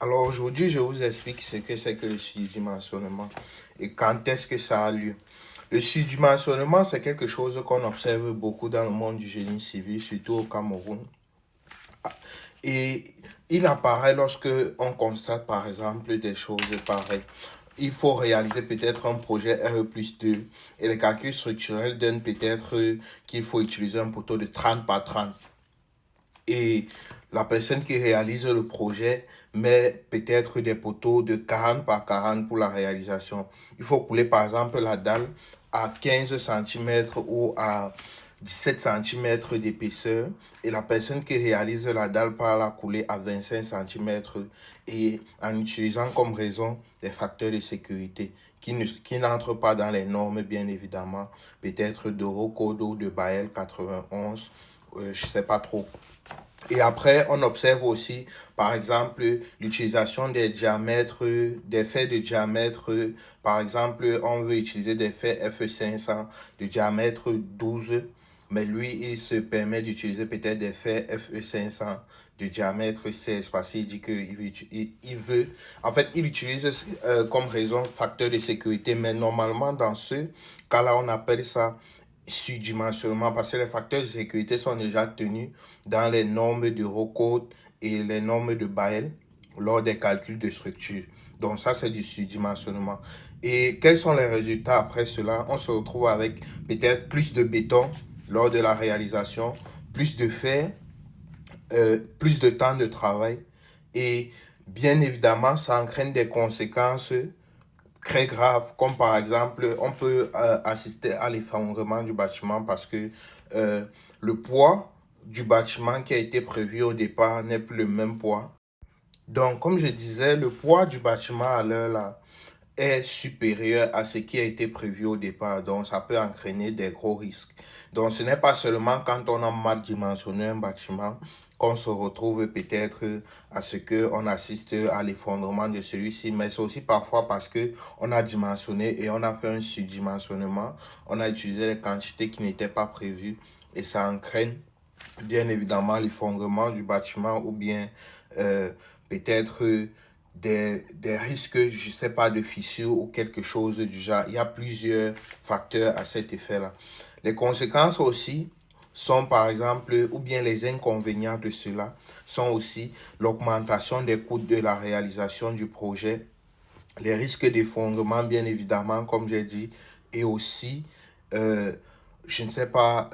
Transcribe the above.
Alors aujourd'hui, je vous explique ce que c'est que le surdimensionnement et quand est-ce que ça a lieu. Le surdimensionnement, c'est quelque chose qu'on observe beaucoup dans le monde du génie civil, surtout au Cameroun. Et il apparaît lorsque on constate par exemple des choses pareilles. Il faut réaliser peut-être un projet RE+2 et les calculs structurels donnent peut-être qu'il faut utiliser un poteau de 30 par 30. Et la personne qui réalise le projet met peut-être des poteaux de 40 par 40 pour la réalisation. Il faut couler par exemple la dalle à 15 centimètres ou à 17 centimètres d'épaisseur et la personne qui réalise la dalle par la couler à 25 centimètres et en utilisant comme raison des facteurs de sécurité qui n'entrent pas dans les normes bien évidemment, peut-être d'Eurocode ou de Bael 91, je ne sais pas trop. Et après, on observe aussi, par exemple, l'utilisation des diamètres, des faits de diamètre. Par exemple, on veut utiliser des faits F500 de diamètre 12, mais lui, il se permet d'utiliser peut-être des faits FE500 de diamètre 16 parce qu'il dit qu'il veut, en fait, il utilise comme raison facteur de sécurité, mais normalement, dans ce cas-là, on appelle ça surdimensionnement parce que les facteurs de sécurité sont déjà tenus dans les normes d'Eurocode et les normes de Bael lors des calculs de structure. Donc ça, c'est du surdimensionnement. Et quels sont les résultats après cela? On se retrouve avec peut-être plus de béton lors de la réalisation, plus de fer, plus de temps de travail. Et bien évidemment, ça entraîne des conséquences très graves, comme par exemple, on peut assister à l'effondrement du bâtiment parce que euh, le poids du bâtiment qui a été prévu au départ n'est plus le même poids. Donc, comme je disais, le poids du bâtiment à l'heure là est supérieur à ce qui a été prévu au départ. Donc, ça peut entraîner des gros risques. Donc, ce n'est pas seulement quand on a mal dimensionné un bâtiment qu'on se retrouve peut-être à ce qu'on assiste à l'effondrement de celui-ci, mais c'est aussi parfois parce que on a dimensionné et on a fait un surdimensionnement, on a utilisé les quantités qui n'étaient pas prévues et ça entraîne bien évidemment l'effondrement du bâtiment ou bien euh, peut-être des risques, je ne sais pas, de fissures ou quelque chose du genre. Il y a plusieurs facteurs à cet effet-là. Les conséquences aussi sont par exemple, ou bien les inconvénients de cela, sont aussi l'augmentation des coûts de la réalisation du projet, les risques d'effondrement, bien évidemment, comme j'ai dit, et aussi, euh, je ne sais pas,